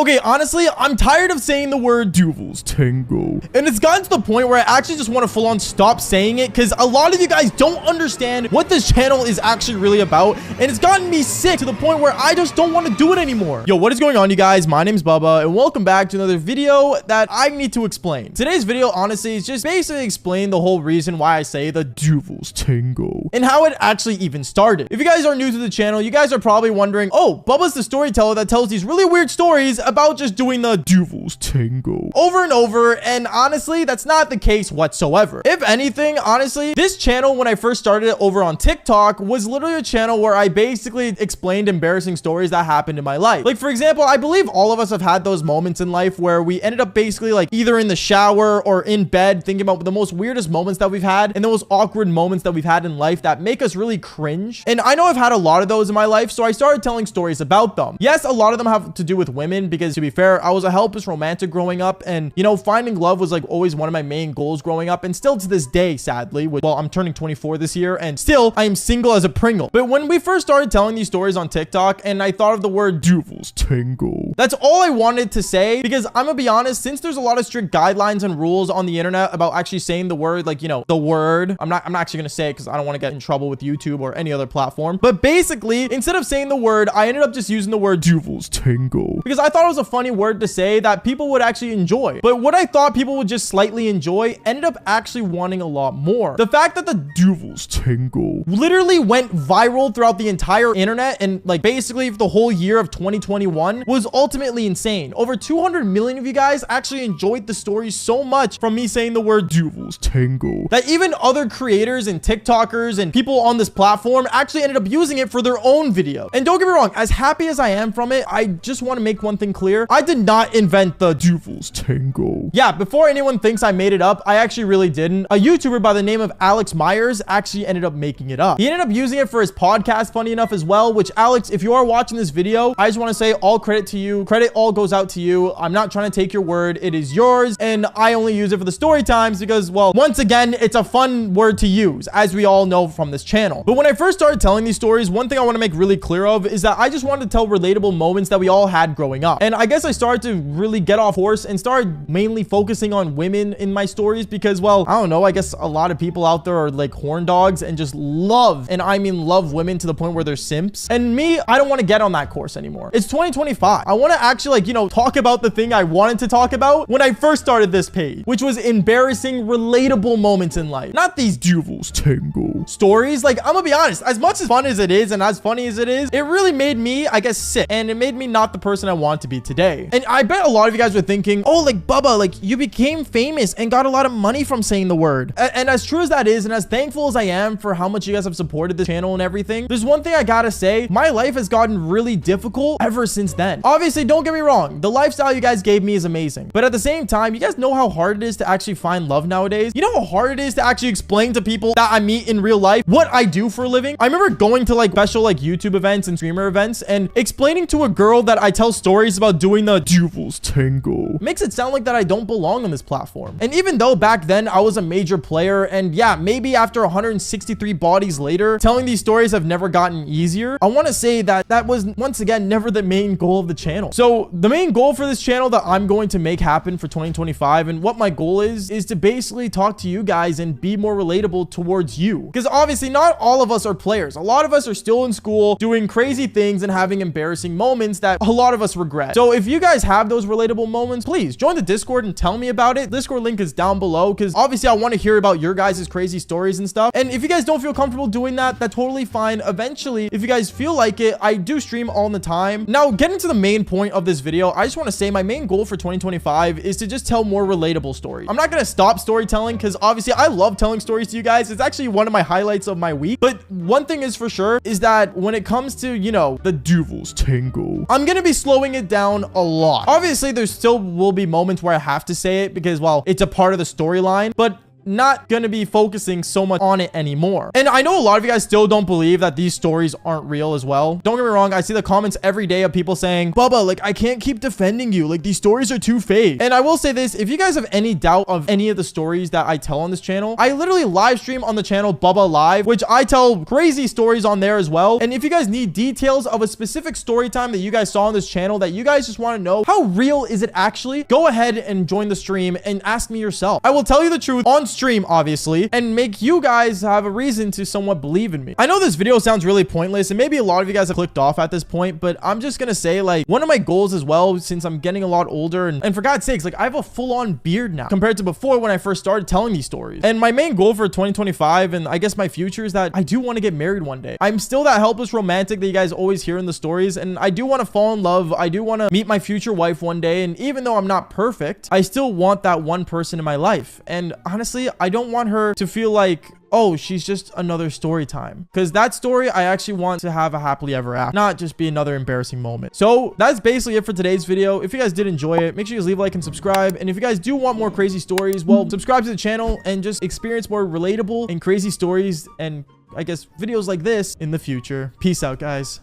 Okay, honestly, I'm tired of saying the word Devil's Tango. And it's gotten to the point where I actually just want to full on stop saying it because a lot of you guys don't understand what this channel is actually really about. And it's gotten me sick to the point where I just don't want to do it anymore. Yo, what is going on, you guys? My name's Bubba and welcome back to another video that I need to explain. Today's video, honestly, is just basically explain the whole reason why I say the Devil's Tango and how it actually even started. If you guys are new to the channel, you guys are probably wondering, oh, Bubba's the storyteller that tells these really weird stories about just doing the Devil's Tango over and over, and honestly, that's not the case whatsoever. If anything, honestly, this channel, when I first started it over on TikTok, was literally a channel where I basically explained embarrassing stories that happened in my life. Like, for example, I believe all of us have had those moments in life where we ended up basically like either in the shower or in bed thinking about the most weirdest moments that we've had and the most awkward moments that we've had in life that make us really cringe. And I know I've had a lot of those in my life, so I started telling stories about them. Yes, a lot of them have to do with women because, to be fair, I was a helpless romantic growing up, and you know, finding love was like always one of my main goals growing up, and still to this day, sadly, well, I'm turning 24 this year and still I am single as a Pringle. But when we first started telling these stories on TikTok and I thought of the word Devil's Tango, that's all I wanted to say, because I'm gonna be honest, since there's a lot of strict guidelines and rules on the internet about actually saying the word, like, you know, the word, I'm not actually gonna say it because I don't want to get in trouble with YouTube or any other platform, but basically, instead of saying the word, I ended up just using the word Devil's Tango because I thought it was a funny word to say that people would actually enjoy. But what I thought people would just slightly enjoy ended up actually wanting a lot more. The fact that the Devil's Tango literally went viral throughout the entire internet and like basically for the whole year of 2021 was ultimately insane. Over 200 million of you guys actually enjoyed the story so much from me saying the word Devil's Tango that even other creators and TikTokers and people on this platform actually ended up using it for their own video. And don't get me wrong, as happy as I am from it, I just want to make one thing clear. I did not invent the Devil's Tango. Yeah, before anyone thinks I made it up, I actually really didn't. A YouTuber by the name of Alex Myers actually ended up making it up. He ended up using it for his podcast, funny enough, as well, which, Alex, if you are watching this video, I just want to say all credit to you. Credit all goes out to you. I'm not trying to take your word. It is yours, and I only use it for the story times because, well, once again, it's a fun word to use, as we all know from this channel. But when I first started telling these stories, one thing I want to make really clear of is that I just wanted to tell relatable moments that we all had growing up. And I guess I started to really get off course and started mainly focusing on women in my stories because, well, I don't know, I guess a lot of people out there are like horn dogs and just love, and I mean love, women to the point where they're simps. And me, I don't want to get on that course anymore. It's 2025. I want to actually, like, you know, talk about the thing I wanted to talk about when I first started this page, which was embarrassing, relatable moments in life. Not these Devil's Tango stories. Like, I'm gonna be honest, as much as fun as it is and as funny as it is, it really made me, I guess, sick, and it made me not the person I want to be today. And I bet a lot of you guys were thinking, oh, like, Bubba, like, you became famous and got a lot of money from saying the word. And as true as that is, and as thankful as I am for how much you guys have supported this channel and everything, there's one thing I gotta say, my life has gotten really difficult ever since then. Obviously, don't get me wrong, the lifestyle you guys gave me is amazing, but at the same time, you guys know how hard it is to actually find love nowadays. You know how hard it is to actually explain to people that I meet in real life what I do for a living. I remember going to like special like YouTube events and streamer events and explaining to a girl that I tell stories about doing the Devil's Tango. Makes it sound like that I don't belong on this platform. And even though back then I was a major player, and yeah, maybe after 163 bodies later, telling these stories have never gotten easier, I want to say that that was once again never the main goal of the channel. So the main goal for this channel that I'm going to make happen for 2025, and what my goal is to basically talk to you guys and be more relatable towards you, because obviously not all of us are players. A lot of us are still in school doing crazy things and having embarrassing moments that a lot of us regret. So if you guys have those relatable moments, please join the Discord and tell me about it. Discord link is down below because obviously I want to hear about your guys' crazy stories and stuff. And if you guys don't feel comfortable doing that, that's totally fine. Eventually, if you guys feel like it, I do stream all the time. Now, getting to the main point of this video, I just want to say my main goal for 2025 is to just tell more relatable stories. I'm not going to stop storytelling because obviously I love telling stories to you guys. It's actually one of my highlights of my week. But one thing is for sure is that when it comes to, you know, the Devil's Tango, I'm going to be slowing it down a lot. Obviously, there still will be moments where I have to say it because, well, it's a part of the storyline, but not gonna be focusing so much on it anymore. And I know a lot of you guys still don't believe that these stories aren't real as well. Don't get me wrong, I see the comments every day of people saying, Bubba, like, I can't keep defending you, like, these stories are too fake. And I will say this, if you guys have any doubt of any of the stories that I tell on this channel, I literally live stream on the channel Bubba Live, which I tell crazy stories on there as well. And if you guys need details of a specific story time that you guys saw on this channel that you guys just want to know how real is it actually, go ahead and join the stream and ask me yourself. I will tell you the truth on stream, obviously, and make you guys have a reason to somewhat believe in me. I know this video sounds really pointless, and maybe a lot of you guys have clicked off at this point, but I'm just gonna say, like, one of my goals as well, since I'm getting a lot older, and for God's sakes, like, I have a full-on beard now compared to before when I first started telling these stories. And my main goal for 2025, and I guess my future, is that I do want to get married one day. I'm still that helpless romantic that you guys always hear in the stories, and I do want to fall in love. I do want to meet my future wife one day, and even though I'm not perfect, I still want that one person in my life. And honestly, I don't want her to feel like, oh, she's just another story time, because that story, I actually want to have a happily ever after, not just be another embarrassing moment. So that's basically it for today's video. If you guys did enjoy it, make sure you guys leave a like and subscribe. And if you guys do want more crazy stories, well, subscribe to the channel and just experience more relatable and crazy stories and, I guess, videos like this in the future. Peace out, guys.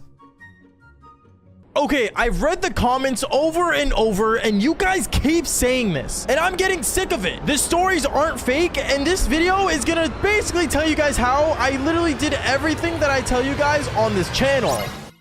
Okay, I've read the comments over and over, and you guys keep saying this, and I'm getting sick of it. The stories aren't fake, and this video is gonna basically tell you guys how I literally did everything that I tell you guys on this channel.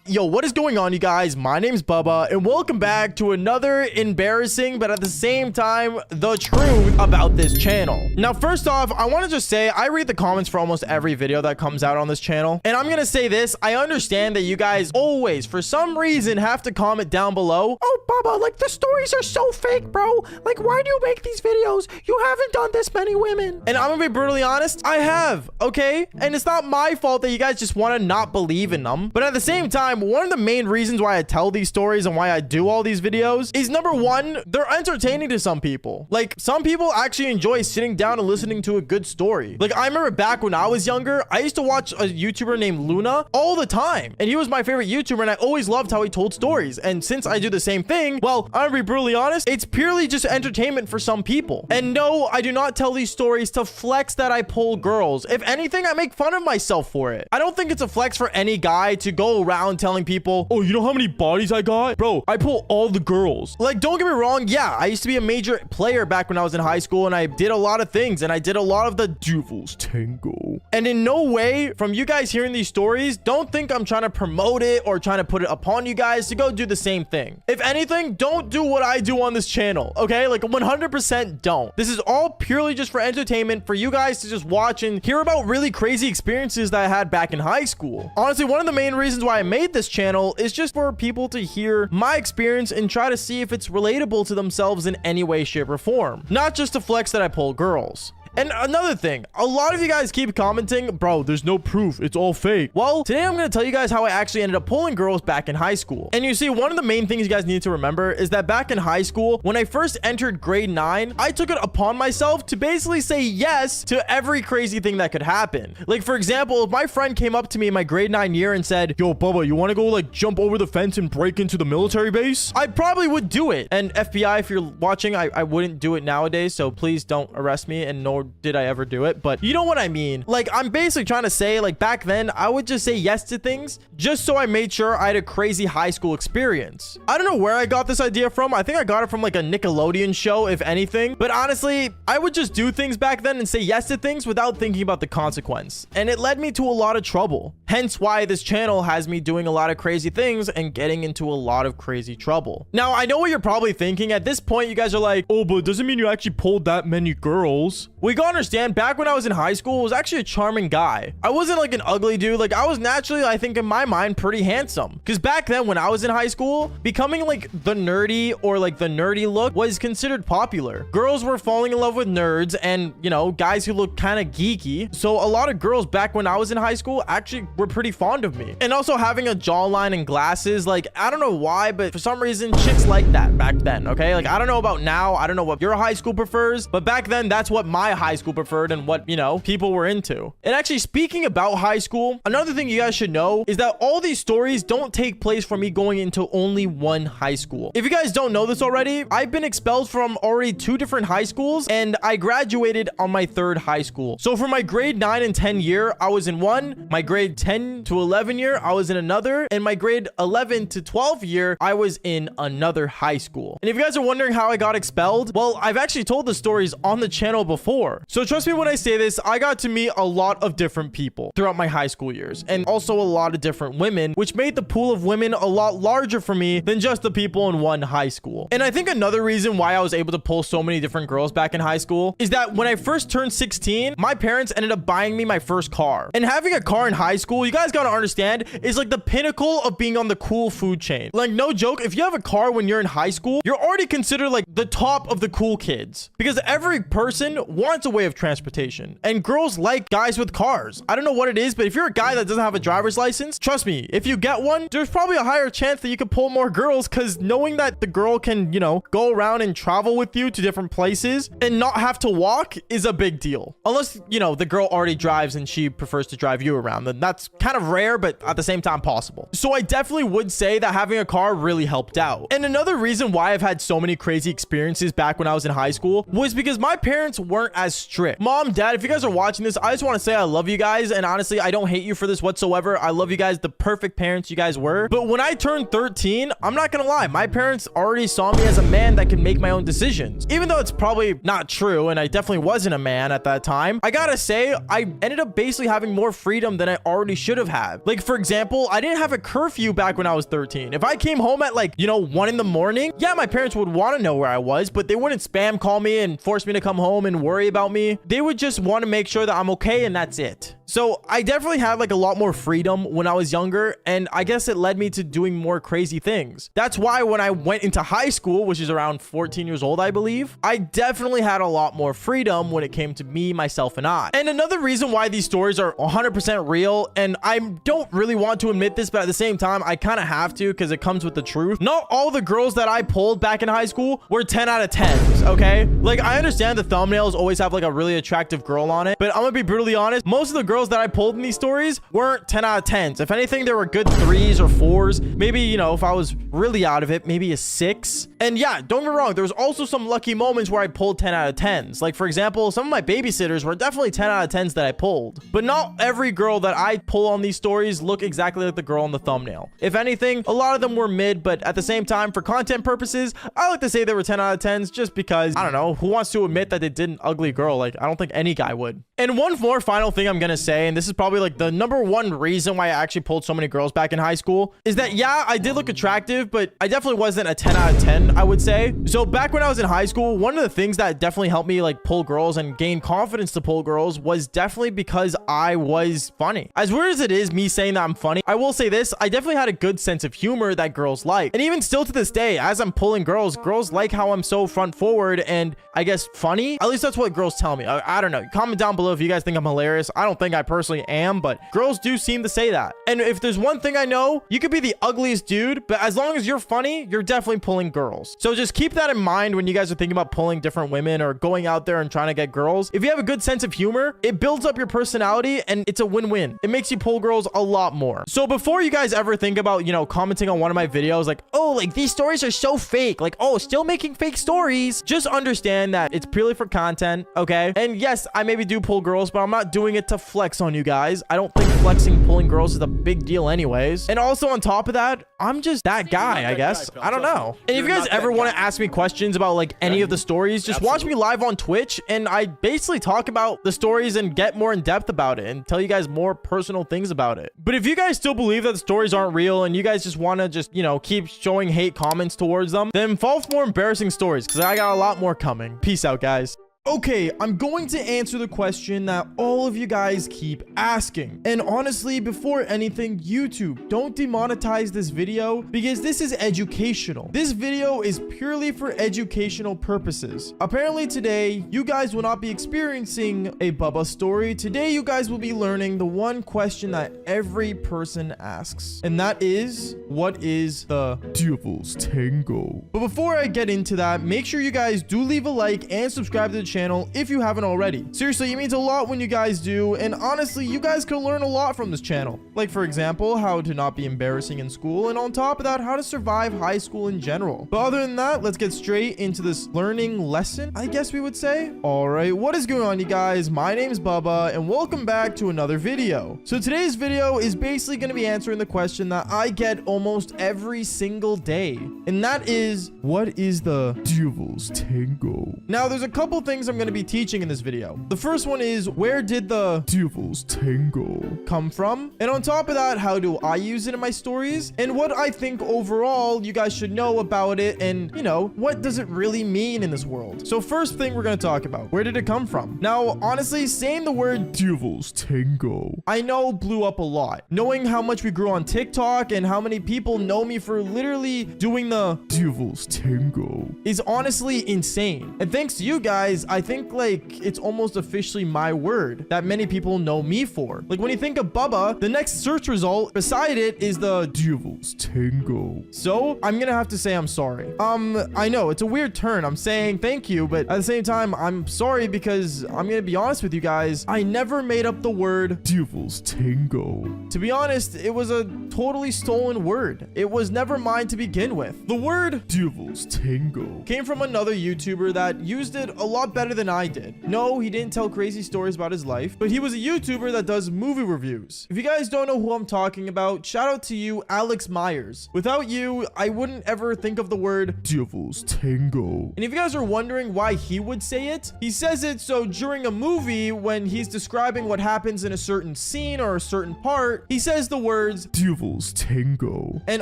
Yo, what is going on, you guys? My name's Bubba, and welcome back to another embarrassing, but at the same time, the truth about this channel. Now, first off, I want to just say, I read the comments for almost every video that comes out on this channel, and I'm gonna say this, I understand that you guys always, for some reason, have to comment down below, oh, Bubba, like, the stories are so fake, bro. Like, why do you make these videos? You haven't done this many women. And I'm gonna be brutally honest, I have, okay? And it's not my fault that you guys just want to not believe in them, but at the same time, one of the main reasons why I tell these stories and why I do all these videos is, number one, they're entertaining to some people. Like, some people actually enjoy sitting down and listening to a good story. Like, I remember back when I was younger, I used to watch a YouTuber named Luna all the time, and he was my favorite YouTuber, and I always loved how he told stories. And since I do the same thing, well, I'm gonna be brutally honest, it's purely just entertainment for some people. And no, I do not tell these stories to flex that I pull girls. If anything, I make fun of myself for it. I don't think it's a flex for any guy to go around telling people, oh, you know how many bodies I got? Bro, I pull all the girls. Like, don't get me wrong. Yeah, I used to be a major player back when I was in high school, and I did a lot of things, and I did a lot of the Duvel's Tango. And in no way, from you guys hearing these stories, don't think I'm trying to promote it or trying to put it upon you guys to go do the same thing. If anything, don't do what I do on this channel, okay? Like, 100% don't. This is all purely just for entertainment, for you guys to just watch and hear about really crazy experiences that I had back in high school. Honestly, one of the main reasons why I made this channel is just for people to hear my experience and try to see if it's relatable to themselves in any way, shape, or form. Not just to flex that I pull girls. And another thing, a lot of you guys keep commenting, bro, there's no proof, it's all fake. Well, today I'm going to tell you guys how I actually ended up pulling girls back in high school. And you see, one of the main things you guys need to remember is that back in high school, when I first entered grade 9, I took it upon myself to basically say yes to every crazy thing that could happen. Like, for example, if my friend came up to me in my grade 9 year and said, yo, Bubba, you want to go, like, jump over the fence and break into the military base? I probably would do it. And FBI, if you're watching, I wouldn't do it nowadays, so please don't arrest me, and nor did I ever do it, but you know what I mean. Like, I'm basically trying to say, like, back then I would just say yes to things just so I made sure I had a crazy high school experience. I don't know where I got this idea from. I think I got it from like a Nickelodeon show, if anything, but honestly, I would just do things back then and say yes to things without thinking about the consequence, and it led me to a lot of trouble. Hence why this channel has me doing a lot of crazy things and getting into a lot of crazy trouble. Now, I know what you're probably thinking. At this point, you guys are like, oh, but it doesn't mean you actually pulled that many girls. We gotta understand, back when I was in high school, I was actually a charming guy. I wasn't like an ugly dude. Like, I was naturally, I think in my mind, pretty handsome. Because back then when I was in high school, becoming like the nerdy or like the nerdy look was considered popular. Girls were falling in love with nerds and, you know, guys who look kind of geeky. So a lot of girls back when I was in high school actually were pretty fond of me. And also having a jawline and glasses, like, I don't know why, but for some reason, chicks like that back then, okay? Like, I don't know about now. I don't know what your high school prefers, but back then, that's what my high school preferred and what, you know, people were into. And actually, speaking about high school, another thing you guys should know is that all these stories don't take place from me going into only one high school. If you guys don't know this already, I've been expelled from already 2 different high schools, and I graduated on my 3rd high school. So for my grade 9 and 10 year, I was in one. My grade 10 to 11 year, I was in another. And my grade 11 to 12 year, I was in another high school. And if you guys are wondering how I got expelled, well, I've actually told the stories on the channel before. So trust me when I say this, I got to meet a lot of different people throughout my high school years, and also a lot of different women, which made the pool of women a lot larger for me than just the people in one high school. And I think another reason why I was able to pull so many different girls back in high school is that when I first turned 16, my parents ended up buying me my first car. And having a car in high school, you guys gotta understand, is like the pinnacle of being on the cool food chain. Like, no joke, if you have a car when you're in high school, you're already considered like the top of the cool kids, because every person wants a way of transportation, and girls like guys with cars. I don't know what it is, but if you're a guy that doesn't have a driver's license, trust me, if you get one, there's probably a higher chance that you could pull more girls, because knowing that the girl can, you know, go around and travel with you to different places and not have to walk is a big deal. Unless, you know, the girl already drives and she prefers to drive you around, then that's kind of rare, but at the same time possible. So I definitely would say that having a car really helped out. And another reason why I've had so many crazy experiences back when I was in high school was because my parents weren't as strict. Mom, dad, if you guys are watching this, I just want to say I love you guys, and honestly, I don't hate you for this whatsoever. I love you guys, the perfect parents you guys were. But when I turned 13, I'm not gonna lie, my parents already saw me as a man that can make my own decisions. Even though it's probably not true, and I definitely wasn't a man at that time, I gotta say, I ended up basically having more freedom than I already should have had. Like, for example, I didn't have a curfew back when I was 13. If I came home at like, you know, 1 in the morning, yeah, my parents would want to know where I was, but they wouldn't spam call me and force me to come home and worry about me. They would just want to make sure that I'm okay, and that's it. So I definitely had like a lot more freedom when I was younger, and I guess it led me to doing more crazy things. That's why when I went into high school, which is around 14 years old, I believe, I definitely had a lot more freedom when it came to me, myself, and I. And another reason why these stories are 100% real, and I don't really want to admit this, but at the same time, I kind of have to because it comes with the truth. Not all the girls that I pulled back in high school were 10 out of 10s, okay? Like, I understand the thumbnails always have like a really attractive girl on it, but I'm gonna be brutally honest, most of the girls that I pulled in these stories weren't 10 out of 10s. If anything, they were good 3s or 4s. Maybe, you know, if I was really out of it, maybe a 6. And yeah, don't get me wrong, there was also some lucky moments where I pulled 10 out of 10s. Like, for example, some of my babysitters were definitely 10 out of 10s that I pulled. But not every girl that I pull on these stories look exactly like the girl in the thumbnail. If anything, a lot of them were mid, but at the same time, for content purposes, I like to say they were 10 out of 10s just because, I don't know, who wants to admit that they did an ugly girl? Like, I don't think any guy would. And one more final thing I'm gonna say, and this is probably like the #1 reason why I actually pulled so many girls back in high school, is that yeah, I did look attractive, but I definitely wasn't a 10 out of 10, I would say. So back when I was in high school, one of the things that definitely helped me like pull girls and gain confidence to pull girls was definitely because I was funny. As weird as it is me saying that I'm funny, I will say this, I definitely had a good sense of humor that girls like. And even still to this day, as I'm pulling girls, girls like how I'm so front forward and I guess funny. At least that's what girls tell me. I don't know. Comment down below if you guys think I'm hilarious. I don't think I personally am, but girls do seem to say that. And if there's one thing I know, you could be the ugliest dude, but as long as you're funny, you're definitely pulling girls. So just keep that in mind when you guys are thinking about pulling different women or going out there and trying to get girls. If you have a good sense of humor, it builds up your personality and it's a win-win. It makes you pull girls a lot more. So before you guys ever think about, you know, commenting on one of my videos like, oh, like these stories are so fake, like, oh, still making fake stories, just understand that it's purely for content, okay? And yes, I maybe do pull girls, but I'm not doing it to flex on you guys. I don't think flexing pulling girls is a big deal anyways. And also on top of that, I'm just that guy, I guess. I don't know. And if you guys ever want to ask me questions about like any of the stories, just watch me live on Twitch, and I basically talk about the stories and get more in depth about it and tell you guys more personal things about it. But if you guys still believe that the stories aren't real and you guys just want to just, you know, keep showing hate comments towards them, then fall for more embarrassing stories because I got a lot more coming. Peace out, guys. Okay, I'm going to answer the question that all of you guys keep asking. And honestly, before anything, YouTube, don't demonetize this video because this is educational. This video is purely for educational purposes. Apparently today, you guys will not be experiencing a Bubba story. Today, you guys will be learning the one question that every person asks. And that is, what is the Devil's Tango? But before I get into that, make sure you guys do leave a like and subscribe to the channel channel if you haven't already. Seriously, it means a lot when you guys do, and honestly, you guys can learn a lot from this channel. Like, for example, how to not be embarrassing in school, and on top of that, how to survive high school in general. But other than that, let's get straight into this learning lesson, I guess we would say. Alright, what is going on, you guys? My name is Bubba, and welcome back to another video. So today's video is basically going to be answering the question that I get almost every single day, and that is, what is the Devil's Tango? Now, there's a couple things I'm going to be teaching in this video. The first one is, where did the Devil's Tango come from? And on top of that, how do I use it in my stories? And what I think overall you guys should know about it, and, you know, what does it really mean in this world? So first thing we're going to talk about, where did it come from? Now, honestly, saying the word Devil's Tango, I know blew up a lot. Knowing how much we grew on TikTok and how many people know me for literally doing the Devil's Tango is honestly insane. And thanks to you guys, I think like it's almost officially my word that many people know me for. Like when you think of Bubba, the next search result beside it is the Devil's Tango. So I'm gonna have to say I'm sorry. I know it's a weird turn. I'm saying thank you, but at the same time, I'm sorry because I'm gonna be honest with you guys. I never made up the word Devil's Tango. To be honest, it was a totally stolen word. It was never mine to begin with. The word Devil's Tango came from another YouTuber that used it a lot better than I did. No, he didn't tell crazy stories about his life, but he was a YouTuber that does movie reviews. If you guys don't know who I'm talking about, shout out to you, Alex Myers. Without you, I wouldn't ever think of the word Devil's Tango. And if you guys are wondering why he would say it, he says it so during a movie, when he's describing what happens in a certain scene or a certain part, he says the words Devil's Tango. And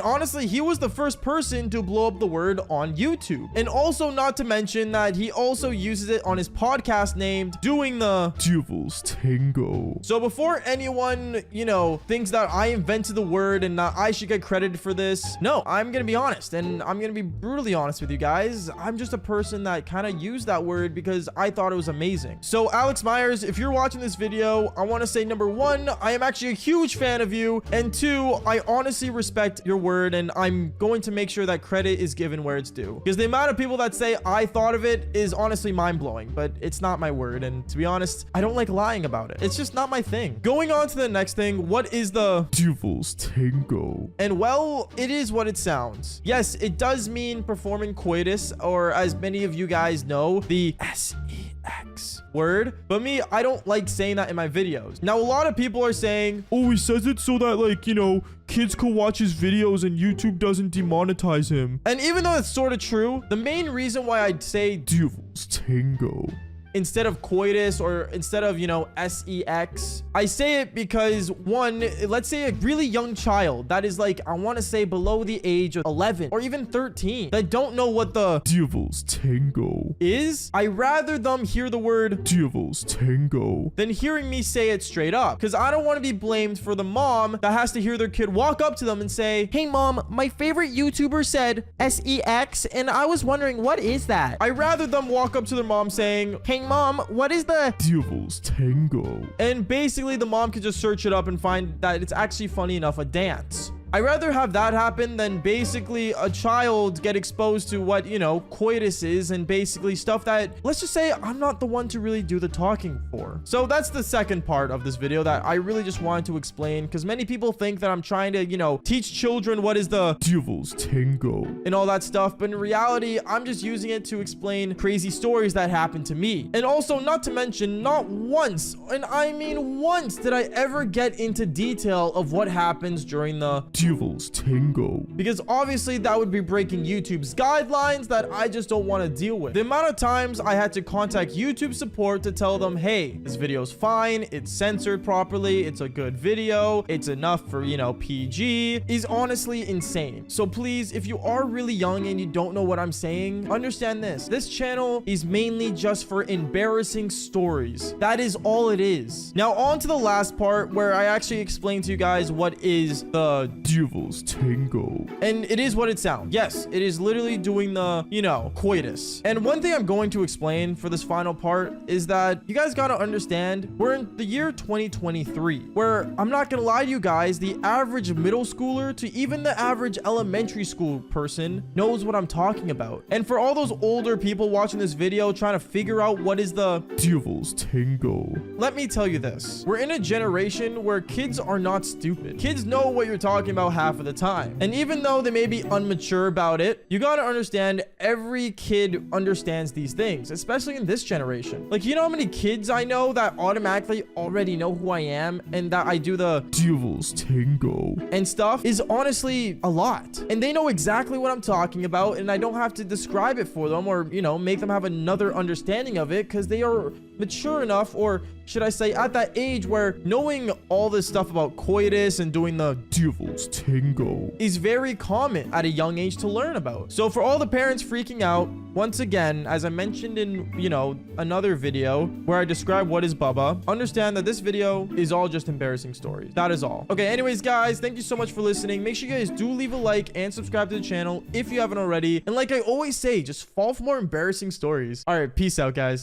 honestly, he was the first person to blow up the word on YouTube. And also, not to mention that he also uses it on his podcast named Doing the Devil's Tango. So before anyone, you know, thinks that I invented the word and that I should get credited for this, no, I'm gonna be honest, and I'm gonna be brutally honest with you guys. I'm just a person that kind of used that word because I thought it was amazing. So Alex Myers, if you're watching this video, I want to say, number one, I am actually a huge fan of you, and two, I honestly respect your word, and I'm going to make sure that credit is given where it's due, because the amount of people that say I thought of it is honestly mind-blowing, but it's not my word, and to be honest, I don't like lying about it. It's just not my thing. Going on to the next thing, what is the Devil's Tango? And well, it is what it sounds. Yes, it does mean performing coitus, or as many of you guys know, the sex word, but me, I don't like saying that in my videos. Now, a lot of people are saying, oh, he says it so that, like, you know, kids could watch his videos and YouTube doesn't demonetize him. And even though it's sort of true, the main reason why I'd say Devil's Tango instead of coitus, or instead of, you know, sex, I say it because, one, let's say a really young child that is like, I want to say below the age of 11 or even 13 that don't know what the Devil's Tango is, I rather them hear the word Devil's Tango than hearing me say it straight up, because I don't want to be blamed for the mom that has to hear their kid walk up to them and say, hey mom, my favorite YouTuber said sex and I was wondering what is that. I rather them walk up to their mom saying, hey mom, what is the Devil's Tango? And basically the mom could just search it up and find that it's actually funny enough a dance. I'd rather have that happen than basically a child get exposed to what, you know, coitus is, and basically stuff that, let's just say, I'm not the one to really do the talking for. So that's the second part of this video that I really just wanted to explain, because many people think that I'm trying to, you know, teach children what is the Devil's Tango and all that stuff, but in reality, I'm just using it to explain crazy stories that happened to me. And also, not to mention, not once, and I mean once, did I ever get into detail of what happens during the Devil's Tango, because obviously that would be breaking YouTube's guidelines that I just don't want to deal with. The amount of times I had to contact YouTube support to tell them, hey, this video's fine, it's censored properly, it's a good video, it's enough for, you know, PG, is honestly insane. So please, if you are really young and you don't know what I'm saying, understand this. This channel is mainly just for embarrassing stories. That is all it is. Now on to the last part, where I actually explain to you guys what is the devil's tango. And it is what it sounds. Yes, it is literally doing the, you know, coitus. And one thing I'm going to explain for this final part is that you guys gotta understand we're in the year 2023, where I'm not gonna lie to you guys, the average middle schooler to even the average elementary school person knows what I'm talking about. And for all those older people watching this video trying to figure out what is the devil's tango, let me tell you this. We're in a generation where kids are not stupid. Kids know what you're talking about half of the time. And even though they may be immature about it, you gotta understand every kid understands these things, especially in this generation. Like, you know how many kids I know that automatically already know who I am and that I do the devil's tango and stuff is honestly a lot. And they know exactly what I'm talking about, and I don't have to describe it for them or, you know, make them have another understanding of it because they are mature enough, or should I say at that age where knowing all this stuff about coitus and doing the devil's tango is very common at a young age to learn about. So for all the parents freaking out, once again, as I mentioned in, you know, another video where I describe what is Bubba, understand that this video is all just embarrassing stories. That is all. Okay, anyways, guys, thank you so much for listening. Make sure you guys do leave a like and subscribe to the channel if you haven't already. And like I always say, just fall for more embarrassing stories. All right, peace out, guys.